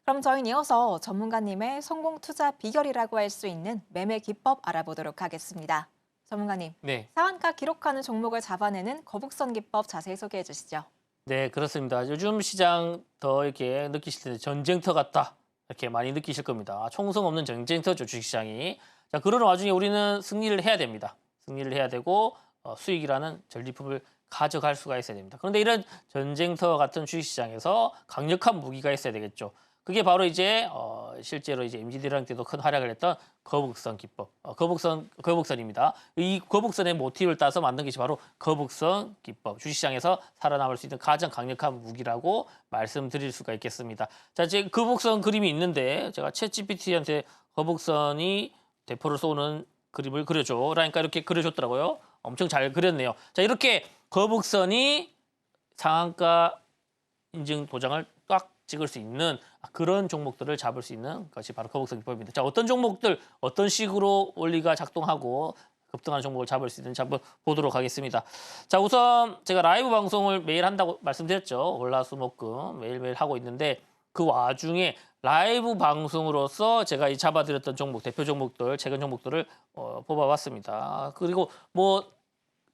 그럼 저희는 이어서 전문가님의 성공 투자 비결이라고 할 수 있는 매매 기법 알아보도록 하겠습니다. 전문가님, 네. 상한가 기록하는 종목을 잡아내는 거북선 기법 자세히 소개해 주시죠. 네, 그렇습니다. 요즘 시장 더 이렇게 느끼실 텐데 전쟁터 같다. 이렇게 많이 느끼실 겁니다. 총성 없는 전쟁터죠, 주식시장이. 자, 그런 와중에 우리는 승리를 해야 됩니다. 승리를 해야 되고 수익이라는 전리품을 가져갈 수가 있어야 됩니다. 그런데 이런 전쟁터 같은 주식시장에서 강력한 무기가 있어야 되겠죠. 그게 바로 이제 실제로 이제 MGD랑 때도 큰 활약을 했던 거북선 기법, 거북선입니다. 이 거북선의 모티브를 따서 만든 것이 바로 거북선 기법, 주식시장에서 살아남을 수 있는 가장 강력한 무기라고 말씀드릴 수가 있겠습니다. 자, 이제 거북선 그림이 있는데 제가 챗GPT한테 거북선이 대포를 쏘는 그림을 그려줘. 그러니까 이렇게 그려줬더라고요. 엄청 잘 그렸네요. 자, 이렇게 거북선이 상한가 인증 도장을 꽉 찍을 수 있는 그런 종목들을 잡을 수 있는 것이 바로 거북선 기법입니다. 자, 어떤 종목들, 어떤 식으로 원리가 작동하고 급등하는 종목을 잡을 수 있는지 한번 보도록 하겠습니다. 자, 우선 제가 라이브 방송을 매일 한다고 말씀드렸죠. 월화수목금 매일매일 하고 있는데 그 와중에 라이브 방송으로서 제가 이 잡아드렸던 종목, 대표 종목들, 최근 종목들을 뽑아봤습니다. 그리고 뭐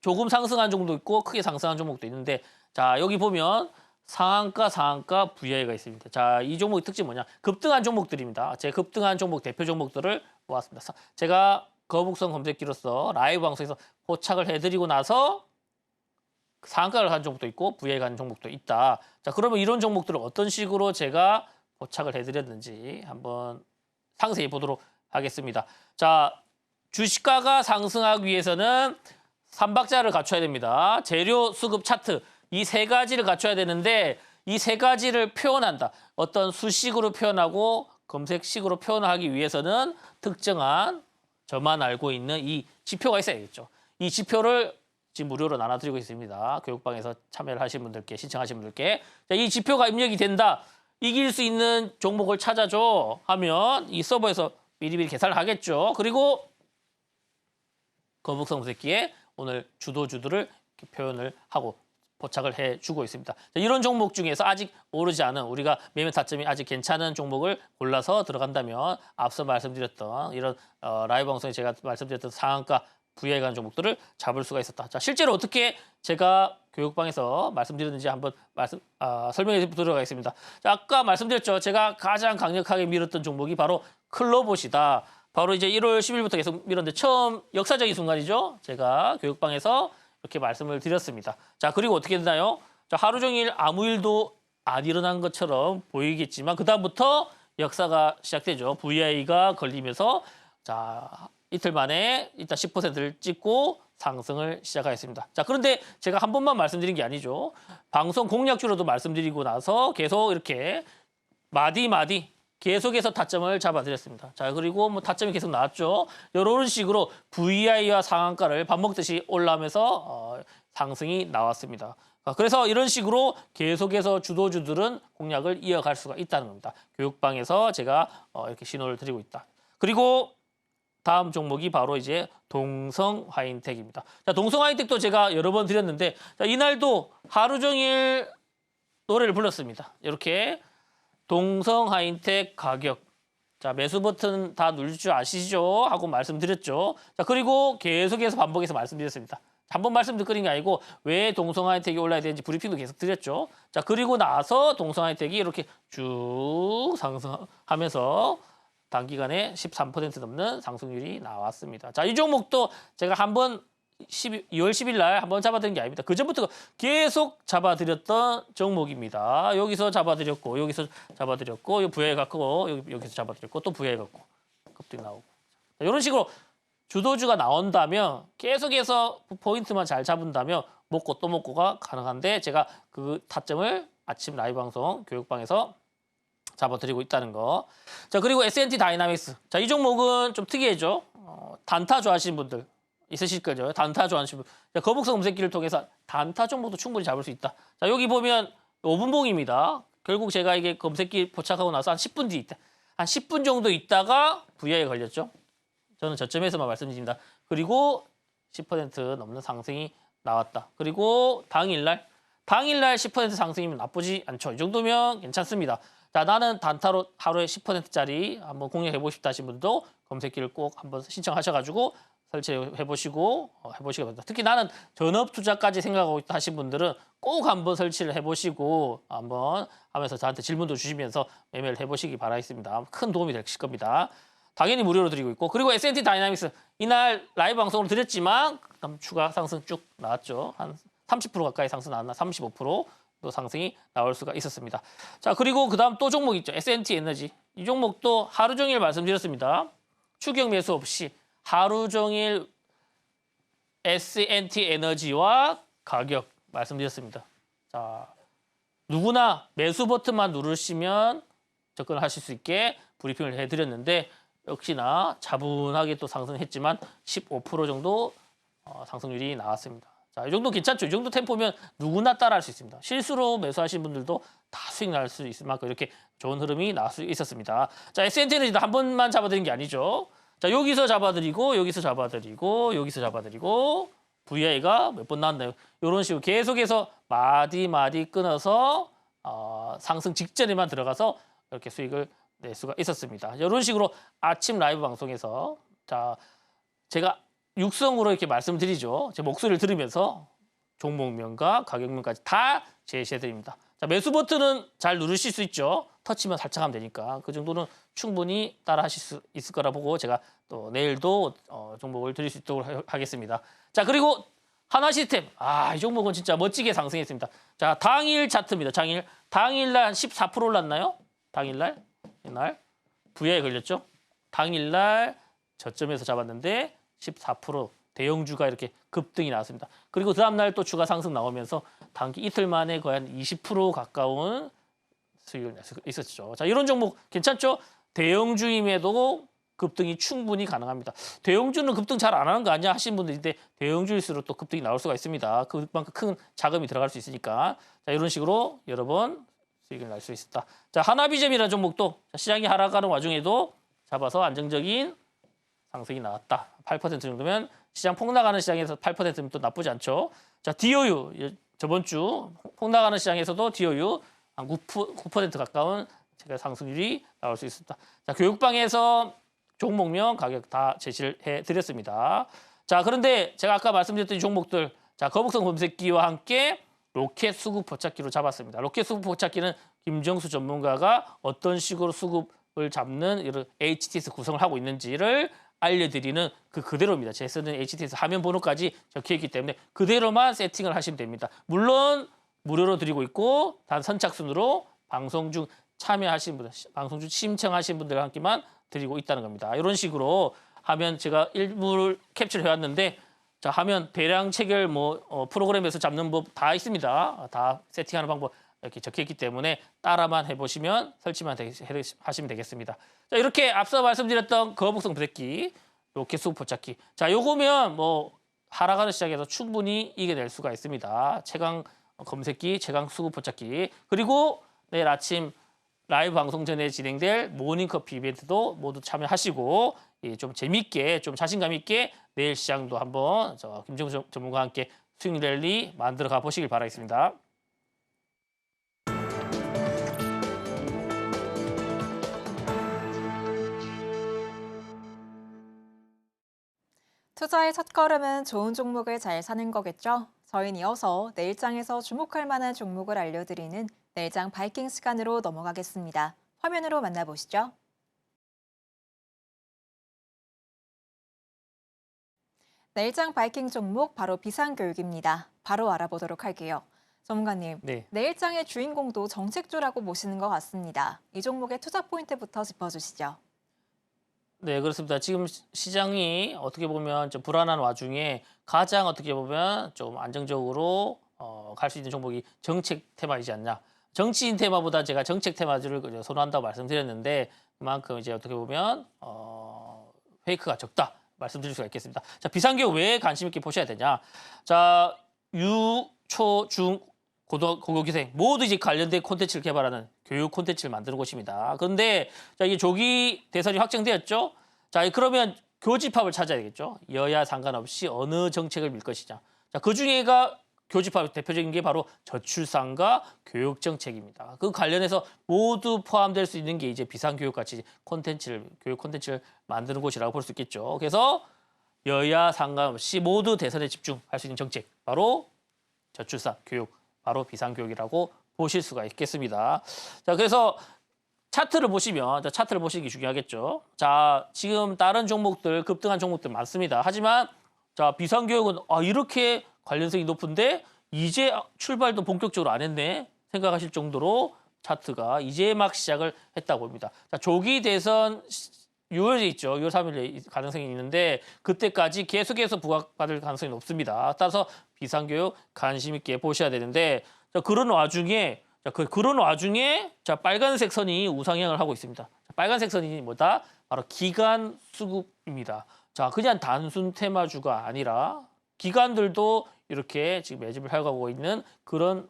조금 상승한 종목도 있고 크게 상승한 종목도 있는데 자, 여기 보면 상한가, VI가 있습니다. 자, 이 종목의 특징이 뭐냐? 급등한 종목들입니다. 제 급등한 종목, 대표 종목들을 모았습니다. 제가 거북선 검색기로서 라이브 방송에서 포착을 해드리고 나서 상한가를 간 종목도 있고 VI가 간 종목도 있다. 자, 그러면 이런 종목들을 어떤 식으로 제가 포착을 해드렸는지 한번 상세히 보도록 하겠습니다. 자, 주식가가 상승하기 위해서는 3박자를 갖춰야 됩니다. 재료, 수급, 차트. 이 세 가지를 갖춰야 되는데 이 세 가지를 표현한다. 어떤 수식으로 표현하고 검색식으로 표현하기 위해서는 특정한 저만 알고 있는 이 지표가 있어야겠죠. 이 지표를 지금 무료로 나눠드리고 있습니다. 교육방에서 참여를 하신 분들께, 신청하신 분들께. 자, 이 지표가 입력이 된다. 이길 수 있는 종목을 찾아줘 하면 이 서버에서 미리미리 계산을 하겠죠. 그리고 거북선 검색기에 오늘 주도주들을 이렇게 표현을 하고 포착을 해주고 있습니다. 자, 이런 종목 중에서 아직 오르지 않은 우리가 매매 타점이 아직 괜찮은 종목을 골라서 들어간다면 앞서 말씀드렸던 이런 라이브 방송에 제가 말씀드렸던 상한가 VI 가는 종목들을 잡을 수가 있었다. 자, 실제로 어떻게 제가 교육방에서 말씀드렸는지 한번 설명해 보도록 하겠습니다. 자, 아까 말씀드렸죠. 제가 가장 강력하게 밀었던 종목이 바로 클로봇이다. 바로 이제 1월 10일부터 계속 밀었는데 처음 역사적인 순간이죠. 제가 교육방에서 이렇게 말씀을 드렸습니다. 자, 그리고 어떻게 되나요? 자, 하루 종일 아무 일도 안 일어난 것처럼 보이겠지만 그다음부터 역사가 시작되죠. VI가 걸리면서 자, 이틀 만에 일단 10%를 찍고 상승을 시작하였습니다. 자, 그런데 제가 한 번만 말씀드린 게 아니죠. 방송 공략주로도 말씀드리고 나서 계속 이렇게 마디마디 계속해서 타점을 잡아드렸습니다. 자, 그리고 뭐 타점이 계속 나왔죠. 이런 식으로 VI와 상한가를 밥 먹듯이 올라오면서 상승이 나왔습니다. 그래서 이런 식으로 계속해서 주도주들은 공략을 이어갈 수가 있다는 겁니다. 교육방에서 제가 이렇게 신호를 드리고 있다. 그리고 다음 종목이 바로 이제 동성화인텍입니다. 자, 동성화인텍도 제가 여러 번 드렸는데 자, 이날도 하루 종일 노래를 불렀습니다. 이렇게 동성화인텍 가격. 자, 매수 버튼 다 누릴 줄 아시죠? 하고 말씀드렸죠. 자, 그리고 계속해서 반복해서 말씀드렸습니다. 한 번 말씀드린 게 아니고 왜 동성화인텍이 올라야 되는지 브리핑도 계속 드렸죠. 자, 그리고 나서 동성화인텍이 이렇게 쭉 상승하면서 단기간에 13% 넘는 상승률이 나왔습니다. 자, 이 종목도 제가 한번 2월 10일 날 한번 잡아드린 게 아닙니다. 그전부터 계속 잡아드렸던 종목입니다. 여기서 잡아드렸고, 여기서 잡아드렸고, 이 부여해 갖고 여기서 잡아드렸고, 또 부여해 갖고 급등 나오고. 자, 이런 식으로 주도주가 나온다면 계속해서 포인트만 잘 잡은다면 먹고 또 먹고가 가능한데 제가 그 타점을 아침 라이브 방송 교육방에서 잡아드리고 있다는 거. 자, 그리고 S&T 다이나믹스. 자, 이 종목은 좀 특이해죠. 단타 좋아하시는 분들 있으실 거죠. 단타 좋아하시는 분. 자, 거북선 검색기를 통해서 단타 종목도 충분히 잡을 수 있다. 자, 여기 보면 5분봉입니다. 결국 제가 이게 검색기 포착하고 나서 한 10분 뒤에 있다. 한 10분 정도 있다가 VI에 걸렸죠. 저는 저점에서만 말씀드립니다. 그리고 10% 넘는 상승이 나왔다. 그리고 당일날 10% 상승이면 나쁘지 않죠. 이 정도면 괜찮습니다. 자, 나는 단타로 하루에 10%짜리 한번 공략해보고 싶다 하신 분도 검색기를 꼭 한번 신청하셔가지고 설치해보시고 해보시기 바랍니다. 특히 나는 전업 투자까지 생각하고 있다 하신 분들은 꼭 한번 설치를 해보시고 한번 하면서 저한테 질문도 주시면서 매매를 해보시기 바라겠습니다. 큰 도움이 되실 겁니다. 당연히 무료로 드리고 있고, 그리고 S&T 다이나믹스 이날 라이브 방송으로 드렸지만 그다음 추가 상승 쭉 나왔죠. 한 30% 가까이 상승 나왔나? 35%또 상승이 나올 수가 있었습니다. 자, 그리고 그다음 또 종목 있죠. S&T 에너지. 이 종목도 하루 종일 말씀드렸습니다. 추격 매수 없이 하루 종일 S&T 에너지와 가격 말씀드렸습니다. 자, 누구나 매수 버튼만 누르시면 접근하실 수 있게 브리핑을 해드렸는데 역시나 차분하게 또 상승했지만 15% 정도 상승률이 나왔습니다. 자, 이 정도 괜찮죠? 이 정도 템포면 누구나 따라할 수 있습니다. 실수로 매수하신 분들도 다 수익 날 수 있을 만큼 이렇게 좋은 흐름이 나올 수 있었습니다. 자, S&T는 한 번만 잡아드린 게 아니죠. 자, 여기서 잡아드리고 여기서 잡아드리고 여기서 잡아드리고 VI가 몇 번 나왔나요? 이런 식으로 계속해서 마디 끊어서 상승 직전에만 들어가서 이렇게 수익을 낼 수가 있었습니다. 이런 식으로 아침 라이브 방송에서 자, 제가 육성으로 이렇게 말씀드리죠. 제 목소리를 들으면서 종목명과 가격명까지 다 제시해 드립니다. 자, 매수 버튼은 잘 누르실 수 있죠. 터치만 살짝 하면 되니까 그 정도는 충분히 따라 하실 수 있을 거라 보고 제가 또 내일도 종목을 드릴 수 있도록 하겠습니다. 자, 그리고 하나시스템. 이 종목은 진짜 멋지게 상승했습니다. 자, 당일 차트입니다. 당일날 한 14% 올랐나요? 당일날? 이날 VI에 걸렸죠. 당일날 저점에서 잡았는데 14% 대형주가 이렇게 급등이 나왔습니다. 그리고 다음날 또 추가 상승 나오면서 단기 이틀 만에 거의 한 20% 가까운 수익을 낼 수 있었죠. 자, 이런 종목 괜찮죠? 대형주임에도 급등이 충분히 가능합니다. 대형주는 급등 잘 안 하는 거 아니야 하시는 분들인데 대형주일수록 또 급등이 나올 수가 있습니다. 그만큼 큰 자금이 들어갈 수 있으니까. 자, 이런 식으로 여러 번 수익을 낼 수 있었다. 자, 하나비점이라는 종목도 시장이 하락하는 와중에도 잡아서 안정적인 상승이 나왔다. 8% 정도면 시장 폭락하는 시장에서 8%면 또 나쁘지 않죠. 자, DOU 저번 주 폭락하는 시장에서도 DOU 한 9% 가까운 상승률이 나올 수 있습니다. 자, 교육방에서 종목명 가격 다 제시를 해드렸습니다. 자, 그런데 제가 아까 말씀드렸던 이 종목들, 자, 거북선 검색기와 함께 로켓 수급 포착기로 잡았습니다. 로켓 수급 포착기는 김정수 전문가가 어떤 식으로 수급을 잡는 이런 HTS 구성을 하고 있는지를 알려드리는 그대로입니다. 제 쓰는 HTS 화면 번호까지 적혀있기 때문에 그대로만 세팅을 하시면 됩니다. 물론 무료로 드리고 있고 단 선착순으로 방송 중 참여하신 분들, 방송 중 신청하신 분들과 함께만 드리고 있다는 겁니다. 이런 식으로 하면 제가 일부를 캡처를 해왔는데 자, 하면 대량 체결 프로그램에서 잡는 법 다 있습니다. 다 세팅하는 방법 이렇게 적혀있기 때문에 따라만 해보시면 설치만 하시면 되겠습니다. 자, 이렇게 앞서 말씀드렸던 거북선 브레이크, 로켓 수급 포착기. 자, 요거면 하락하는 시장에서 충분히 이겨낼 수가 있습니다. 최강 검색기, 최강 수급 포착기. 그리고 내일 아침 라이브 방송 전에 진행될 모닝커피 이벤트도 모두 참여하시고 좀 재밌게, 좀 자신감 있게 내일 시장도 한번 김정수 전문가와 함께 수익 랠리 만들어 가보시길 바라겠습니다. 투자의 첫걸음은 좋은 종목을 잘 사는 거겠죠? 저희는 이어서 내일장에서 주목할 만한 종목을 알려드리는 내일장 바이킹 시간으로 넘어가겠습니다. 화면으로 만나보시죠. 내일장 바이킹 종목 바로 비상교육입니다. 바로 알아보도록 할게요. 전문가님, 네. 내일장의 주인공도 정책주라고 보시는 것 같습니다. 이 종목의 투자 포인트부터 짚어주시죠. 네, 그렇습니다. 지금 시장이 어떻게 보면 좀 불안한 와중에 가장 어떻게 보면 좀 안정적으로 갈 수 있는 종목이 정책 테마이지 않냐. 정치인 테마보다 제가 정책 테마주를 선호한다고 말씀드렸는데 그만큼 이제 어떻게 보면 페이크가 적다 말씀드릴 수가 있겠습니다. 자, 비상교육 왜 관심 있게 보셔야 되냐? 자, 유, 초, 중, 고교생 모두 이제 관련된 콘텐츠를 개발하는 교육 콘텐츠를 만드는 곳입니다. 그런데 자, 이게 조기 대선이 확정되었죠. 자, 그러면 교집합을 찾아야 되겠죠. 여야 상관없이 어느 정책을 밀 것이냐. 자, 그 중에가 교집합 대표적인 게 바로 저출산과 교육 정책입니다. 그 관련해서 모두 포함될 수 있는 게 이제 비상교육 같이 교육 콘텐츠를 만드는 곳이라고 볼 수 있겠죠. 그래서 여야 상관없이 모두 대선에 집중할 수 있는 정책, 바로 저출산, 교육, 바로 비상교육이라고 보실 수가 있겠습니다. 자, 그래서 차트를 보시면, 자, 차트를 보시는 게 중요하겠죠. 자, 지금 다른 종목들, 급등한 종목들 많습니다. 하지만, 자, 비상교육은 이렇게 관련성이 높은데, 이제 출발도 본격적으로 안 했네? 생각하실 정도로 차트가 이제 막 시작을 했다고 봅니다. 자, 조기 대선 6월에 있죠. 6월 3일에 가능성이 있는데, 그때까지 계속해서 부각받을 가능성이 높습니다. 따라서 비상교육 관심 있게 보셔야 되는데, 자, 그런 와중에 자, 빨간색 선이 우상향을 하고 있습니다. 자, 빨간색 선이 뭐다? 바로 기관 수급입니다. 자, 그냥 단순 테마주가 아니라 기관들도 이렇게 지금 매집을 해가고 있는 그런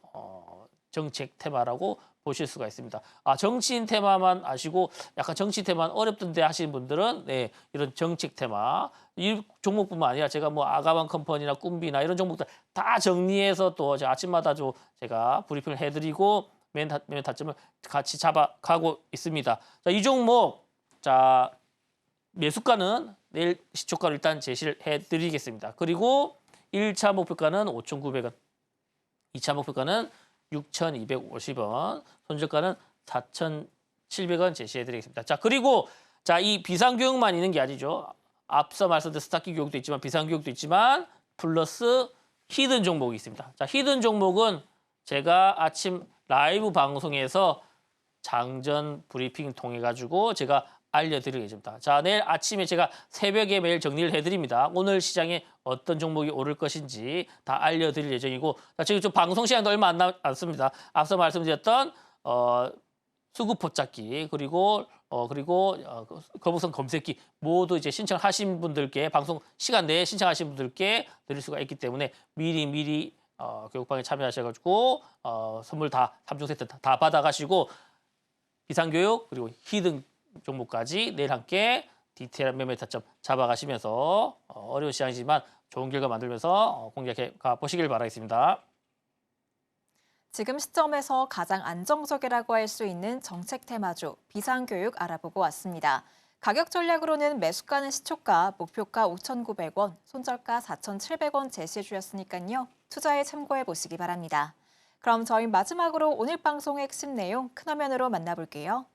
정책 테마라고 보실 수가 있습니다. 정치인 테마만 아시고 약간 정치 테마는 어렵던데 하시는 분들은 네, 이런 정책 테마 이 종목뿐만 아니라 제가 뭐 아가방 컴퍼니나 꿈비나 이런 종목들 다 정리해서 또 아침마다 제가 브리핑을 해드리고 맨 타점을 같이 잡아가고 있습니다. 자, 이 종목 자 매수가는 내일 시초가를 일단 제시를 해드리겠습니다. 그리고 1차 목표가는 5,900원, 2차 목표가는 6,250원, 손절가는 4,700원 제시해드리겠습니다. 자, 그리고 자, 이 비상교육만 있는 게 아니죠. 앞서 말씀드린 스타키 교육도 있지만 비상교육도 있지만 플러스 히든 종목이 있습니다. 자, 히든 종목은 제가 아침 라이브 방송에서 장전 브리핑 통해 가지고 제가 알려드릴 예정입니다. 자, 내일 아침에 제가 새벽에 매일 정리를 해드립니다. 오늘 시장에 어떤 종목이 오를 것인지 다 알려드릴 예정이고, 자, 지금 좀 방송 시간도 얼마 안 남았습니다. 앞서 말씀드렸던 수급 포착기 그리고 거북선 검색기 모두 이제 신청하신 분들께 방송 시간 내에 신청하신 분들께 드릴 수가 있기 때문에 미리 교육방에 참여하셔가지고 선물 다 3종 세트 다 받아가시고 비상교육 그리고 히든 종목까지 내일 함께 디테일한 매매 타점 잡아가시면서 어려운 시장이지만 좋은 결과 만들면서 공략해 보시길 바라겠습니다. 지금 시점에서 가장 안정적이라고 할 수 있는 정책 테마주 비상교육 알아보고 왔습니다. 가격 전략으로는 매수가는 시초가, 목표가 5,900원, 손절가 4,700원 제시해 주셨으니까요. 투자에 참고해 보시기 바랍니다. 그럼 저희 마지막으로 오늘 방송의 핵심 내용 큰 화면으로 만나볼게요.